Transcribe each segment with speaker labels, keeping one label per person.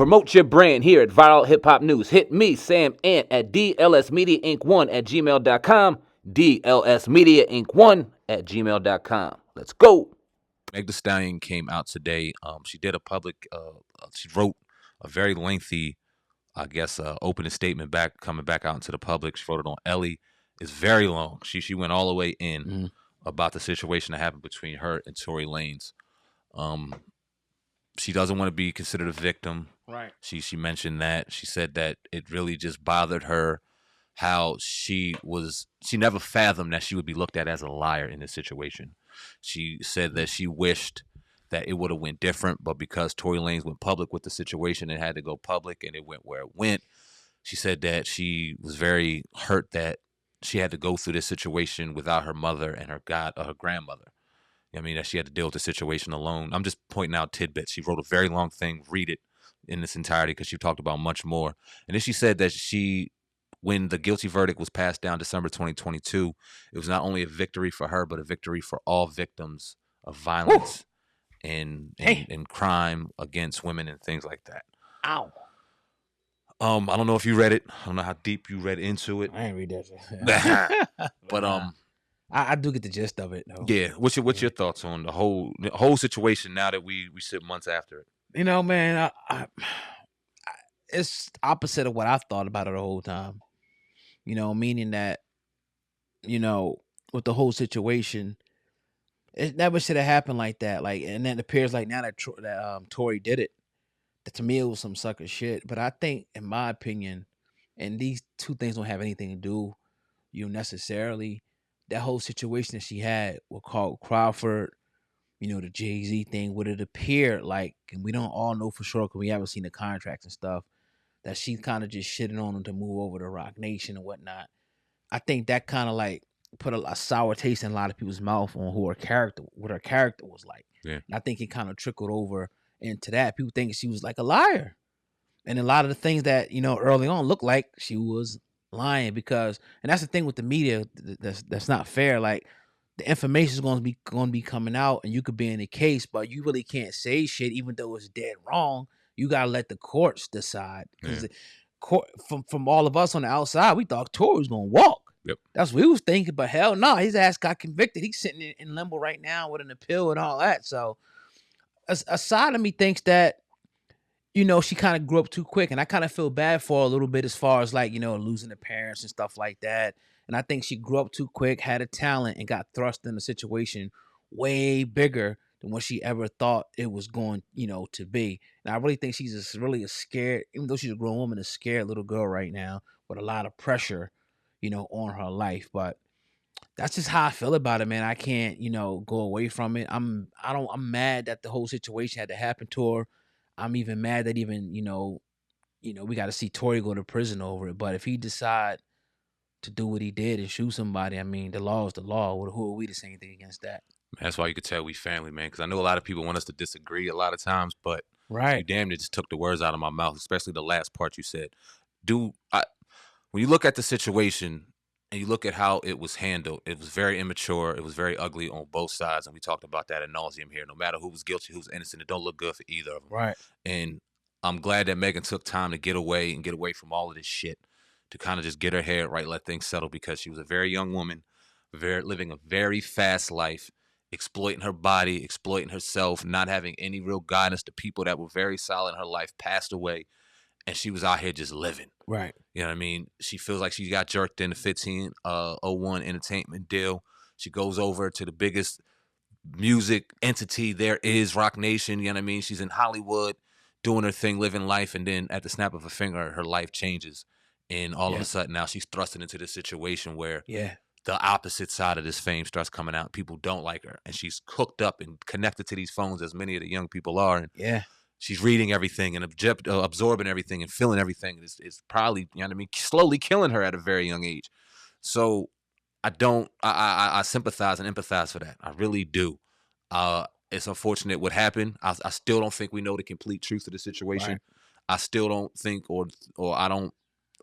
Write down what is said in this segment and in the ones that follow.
Speaker 1: Promote your brand here at Viral Hip Hop News. Hit me, Sam Ant, at dlsmediainc1@gmail.com. dlsmediainc1@gmail.com. Let's go.
Speaker 2: Meg The Stallion came out today. She did a public. She wrote a very lengthy, I guess, opening statement coming back out into the public. She wrote it on Ellie. It's very long. She went all the way in about the situation that happened between her and Tory Lanez. She doesn't want to be considered a victim.
Speaker 3: Right.
Speaker 2: She mentioned that. She said that it really just bothered her how she never fathomed that she would be looked at as a liar in this situation. She said that she wished that it would have went different, but because Tory Lanez went public with the situation, it had to go public, and it went where it went. She said that she was very hurt that she had to go through this situation without her mother and her grandmother. I mean, that she had to deal with the situation alone. I'm just pointing out tidbits. She wrote a very long thing. Read it in its entirety because she talked about much more. And then she said that when the guilty verdict was passed down December 2022, it was not only a victory for her, but a victory for all victims of violence and crime against women and things like that.
Speaker 3: Ow.
Speaker 2: I don't know if you read it. I don't know how deep you read into it.
Speaker 3: I ain't read that.
Speaker 2: But
Speaker 3: I do get the gist of it, though.
Speaker 2: Yeah. What's your thoughts on the whole situation now that we sit months after it?
Speaker 3: You know, man, it's opposite of what I thought about it the whole time. You know, meaning that, you know, with the whole situation, it never should have happened like that. Like, and then it appears like now that Tory did it, that to me it was some sucker shit. But I think, in my opinion, and these two things don't have anything to do, necessarily. That whole situation that she had with Carl Crawford, the Jay-Z thing, would it appear like, and we don't all know for sure because we haven't seen the contracts and stuff, that she kind of just shitting on him to move over to Rock Nation and whatnot. I think that kind of like put a sour taste in a lot of people's mouth on what her character was like.
Speaker 2: Yeah.
Speaker 3: And I think it kind of trickled over into that. People think she was like a liar. And a lot of the things that, early on looked like she was lying because, and that's the thing with the media that's not fair. Like, the information is going to be coming out and you could be in a case, but you really can't say shit even though it's dead wrong. You got to let the courts decide. Because the court, from all of us on the outside, we thought Tory was going to walk.
Speaker 2: Yep.
Speaker 3: That's what we was thinking, but hell no, his ass got convicted. He's sitting in limbo right now with an appeal and all that. So a side of me thinks that, she kind of grew up too quick, and I kind of feel bad for her a little bit as far as like, losing her parents and stuff like that. And I think she grew up too quick, had a talent, and got thrust in a situation way bigger than what she ever thought it was going, to be. And I really think she's just really a scared, even though she's a grown woman, a scared little girl right now with a lot of pressure, on her life. But that's just how I feel about it, man. I can't, go away from it. I'm mad that the whole situation had to happen to her. I'm even mad that even, we got to see Tory go to prison over it. But if he decide to do what he did and shoot somebody, I mean, the law is the law. Who are we to say anything against that?
Speaker 2: That's why you could tell we family, man. Because I know a lot of people want us to disagree a lot of times, but
Speaker 3: right,
Speaker 2: you damn near just took the words out of my mouth, especially the last part you said. When you look at the situation and you look at how it was handled, it was very immature. It was very ugly on both sides, and we talked about that ad nauseum here. No matter who was guilty, who was innocent, it don't look good for either of them.
Speaker 3: Right.
Speaker 2: And I'm glad that Megan took time to get away from all of this shit, to kind of just get her head right, let things settle, because she was a very young woman, living a very fast life, exploiting her body, exploiting herself, not having any real guidance. The people that were very solid in her life passed away, and she was out here just living.
Speaker 3: Right.
Speaker 2: You know what I mean? She feels like she got jerked in the 1501 entertainment deal. She goes over to the biggest music entity there is, Rock Nation. You know what I mean? She's in Hollywood doing her thing, living life, and then at the snap of a finger, her life changes. And all of a sudden now she's thrusted into this situation where the opposite side of this fame starts coming out. People don't like her. And she's cooked up and connected to these phones, as many of the young people are. And she's reading everything and absorbing everything and feeling everything. It's probably, slowly killing her at a very young age. So I sympathize and empathize for that. I really do. It's unfortunate what happened. I still don't think we know the complete truth of the situation. Right. I still don't think, or I don't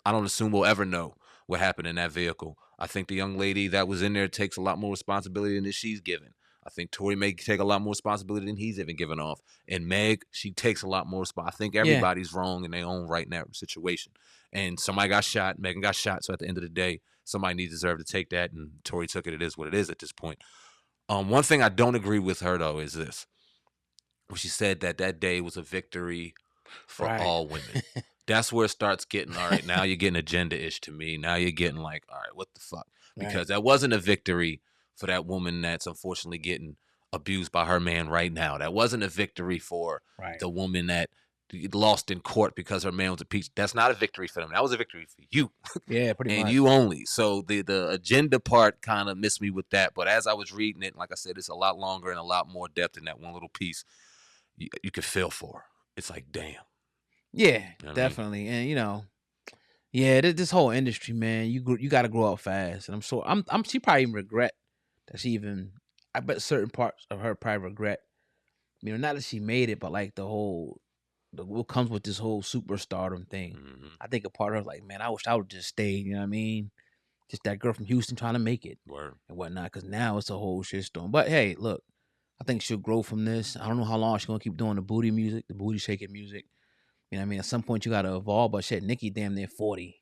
Speaker 2: assume we'll ever know what happened in that vehicle. I think the young lady that was in there takes a lot more responsibility than she's given. I think Tory may take a lot more responsibility than he's even given off. And Meg, she takes a lot more responsibility. I think everybody's wrong in their own right in that situation. And somebody got shot. Megan got shot. So at the end of the day, somebody deserved to take that. And Tory took it. It is what it is at this point. One thing I don't agree with her, though, is this. When she said that day was a victory for all women. That's where it starts getting, all right, now you're getting agenda-ish to me. Now you're getting like, all right, what the fuck? Because that wasn't a victory for that woman that's unfortunately getting abused by her man right now. That wasn't a victory for the woman that lost in court because her man was impeached. That's not a victory for them. That was a victory for you.
Speaker 3: Yeah, pretty much.
Speaker 2: And you only. So the agenda part kind of missed me with that. But as I was reading it, like I said, it's a lot longer and a lot more depth in that one little piece. You could feel for her. It's like, damn.
Speaker 3: Yeah,
Speaker 2: You know
Speaker 3: definitely. And this whole industry, man, you got to grow up fast. And she probably even regret that she even. I bet certain parts of her probably regret. Not that she made it, but like what comes with this whole superstardom thing.
Speaker 2: Mm-hmm.
Speaker 3: I think a part of her like, man, I wish I would just stayed. You know what I mean? Just that girl from Houston trying to make it and whatnot. Because now it's a whole shitstorm. But hey, look, I think she'll grow from this. I don't know how long she's gonna keep doing the booty music, the booty shaking music. You know what I mean? At some point you gotta evolve. But shit, Nicki damn near 40.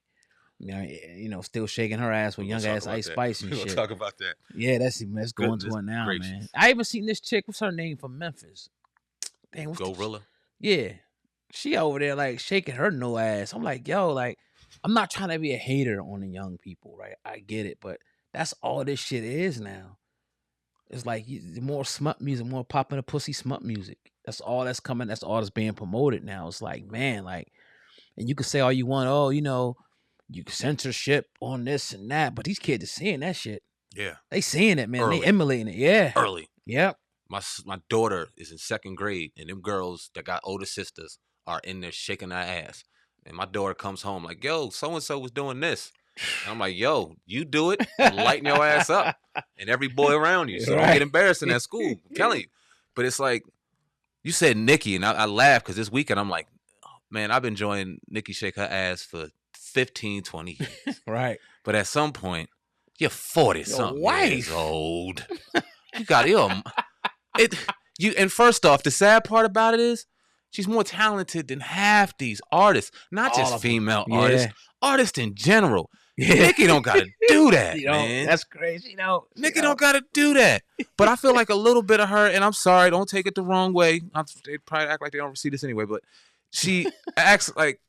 Speaker 3: Still shaking her ass with young ass Ice Spice and shit.
Speaker 2: We'll talk about that.
Speaker 3: Yeah, that's going to it now, man. I even seen this chick. What's her name from Memphis? Damn,
Speaker 2: Gorilla.
Speaker 3: Yeah, she over there like shaking her no ass. I'm like, yo, like, I'm not trying to be a hater on the young people, right? I get it, but that's all this shit is now. It's like more smut music, more popping the pussy smut music. That's all that's coming. That's all that's being promoted now. It's like, man, like, and you can say all you want. Oh, you can censorship on this and that, but these kids are seeing that shit.
Speaker 2: Yeah,
Speaker 3: they seeing it, man.
Speaker 2: Early.
Speaker 3: They emulating it. Yeah,
Speaker 2: early.
Speaker 3: Yep.
Speaker 2: My daughter is in 2nd grade, and them girls that got older sisters are in there shaking their ass. And my daughter comes home like, yo, so-and-so was doing this. And I'm like, yo, you do it and lighten your ass up. And every boy around you. So don't get embarrassed in that school. I'm telling you. But it's like, you said Nicki, and I laughed because this weekend I'm like, oh, man, I've been enjoying Nicki shake her ass for 15, 20 years.
Speaker 3: Right.
Speaker 2: But at some point, you're 40-something years old. You got and first off, the sad part about it is she's more talented than half these artists. Not just female artists, artists in general. Nicki don't gotta do that, man.
Speaker 3: That's crazy.
Speaker 2: Nicki don't gotta do that. But I feel like a little bit of her, and I'm sorry, don't take it the wrong way. They probably act like they don't see this anyway, but she acts like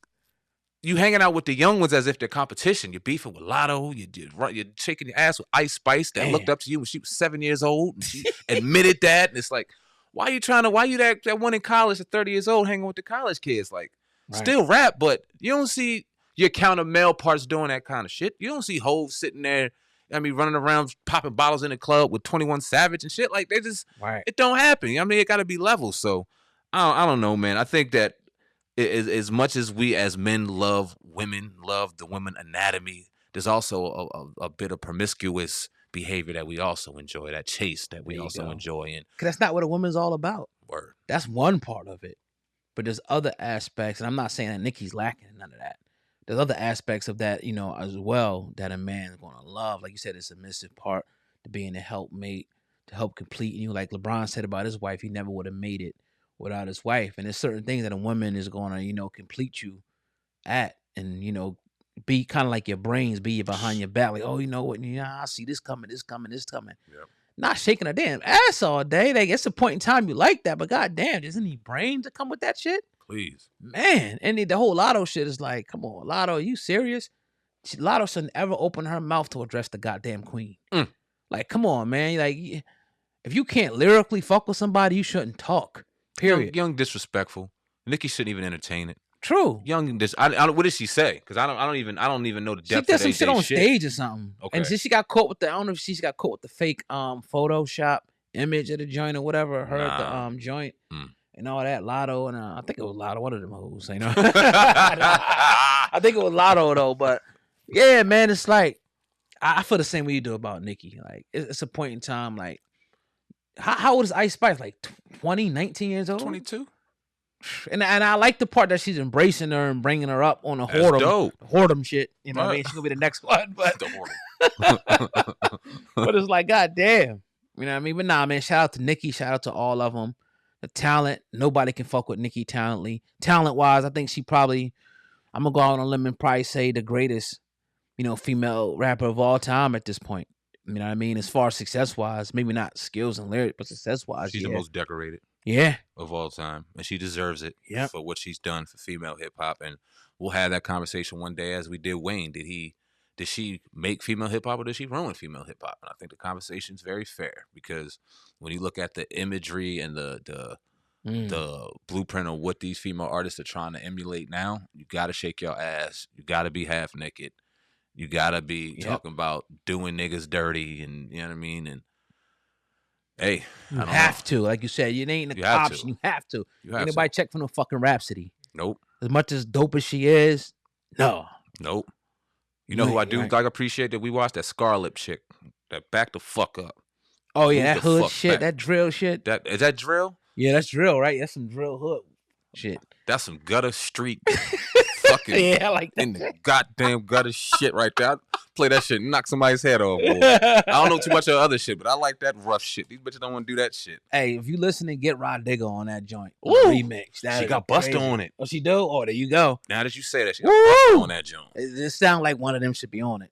Speaker 2: you hanging out with the young ones as if they're competition. You're beefing with Lotto. You're shaking your ass with Ice Spice that looked up to you when she was 7 years old. And she admitted that. And it's like, why you that one in college at 30 years old hanging with the college kids? Like, still rap, but you don't see your counter male parts doing that kind of shit. You don't see Hov sitting there, running around popping bottles in the club with 21 Savage and shit. Like, they just, it don't happen. It got to be levels. So, I don't know, man. I think that as much as we as men love the women anatomy, there's also a bit of promiscuous behavior that we also enjoy, that chase that we also enjoy. And
Speaker 3: because that's not what a woman's all about.
Speaker 2: Word.
Speaker 3: That's one part of it. But there's other aspects, and I'm not saying that Nicki's lacking none of that. There's other aspects of that, as well, that a man is going to love. Like you said, the submissive part, to being a helpmate, to help complete you. Like LeBron said about his wife, he never would have made it without his wife. And there's certain things that a woman is going to, complete you at, and, be kind of like your brains, be behind your back. Like, oh, you know what? I see this coming, this coming, this coming. Yep. Not shaking a damn ass all day. Like, it's a point in time you like that, but goddamn, there's any brains that come with that shit?
Speaker 2: Please.
Speaker 3: Man. And the whole Lotto shit is like, come on, Lotto, are you serious? Lotto shouldn't ever open her mouth to address the goddamn queen. Like, come on, man. Like, if you can't lyrically fuck with somebody, you shouldn't talk. Period.
Speaker 2: Young disrespectful. Nicki shouldn't even entertain it.
Speaker 3: True.
Speaker 2: Young what did she say? Because I don't even know the depth.
Speaker 3: She did some shit on stage or something.
Speaker 2: Okay.
Speaker 3: And she got caught with I don't know if she got caught with the fake Photoshop image of the joint or whatever. Her at the joint and all that. Lotto, and I think it was Lotto, one of them hoes, I think it was Lotto though, but yeah, man, it's like I feel the same way you do about Nicki. Like, it's a point in time, like, how old is Ice Spice? Like 20, 19 years old?
Speaker 2: 22.
Speaker 3: And I like the part that she's embracing her and bringing her up on a whoredom shit. You know what I mean? She's going to be the next one. But, but it's like, God damn. You know what I mean? But nah, man, shout out to Nicki. Shout out to all of them. The talent, nobody can fuck with Nicki talent-wise. I think she probably, I'm going to go out on a limb and probably say the greatest, female rapper of all time at this point. You know what I mean? As far as success-wise, maybe not skills and lyrics, but success-wise,
Speaker 2: She's the most decorated.
Speaker 3: Yeah.
Speaker 2: Of all time. And she deserves it
Speaker 3: Yep.
Speaker 2: for what she's done for female hip-hop. And we'll have that conversation one day as we did Wayne. Did she make female hip-hop or did she ruin female hip-hop? And I think the conversation's very fair because when you look at the imagery and the blueprint of what these female artists are trying to emulate now, you got to shake your ass. You got to be half naked. You got to be talking about doing niggas dirty and, you know what I mean? And, hey,
Speaker 3: you have to. Like you said, it ain't the cops. You have to. Ain't nobody check for no fucking Rhapsody.
Speaker 2: Nope.
Speaker 3: As much as dope as she is, no.
Speaker 2: Nope. You know who I do appreciate that we watched? That Scarlett chick. That back the fuck up.
Speaker 3: Oh, yeah, that hood shit, that drill shit.
Speaker 2: Is that drill?
Speaker 3: Yeah, that's drill, right? That's some drill hood shit.
Speaker 2: That's some gutter street fucking
Speaker 3: yeah, I like that.
Speaker 2: In the goddamn gutter shit right there. I play that shit, knock somebody's head off. Boy. I don't know too much of other shit, but I like that rough shit. These bitches don't want to do that shit.
Speaker 3: Hey, if you listen and get Rod Digger on that joint,
Speaker 2: remix. She got Busta on it.
Speaker 3: Oh, she do? Oh, there you go.
Speaker 2: Now that you say that, she got Busta on that joint.
Speaker 3: It sounds like one of them should be on it.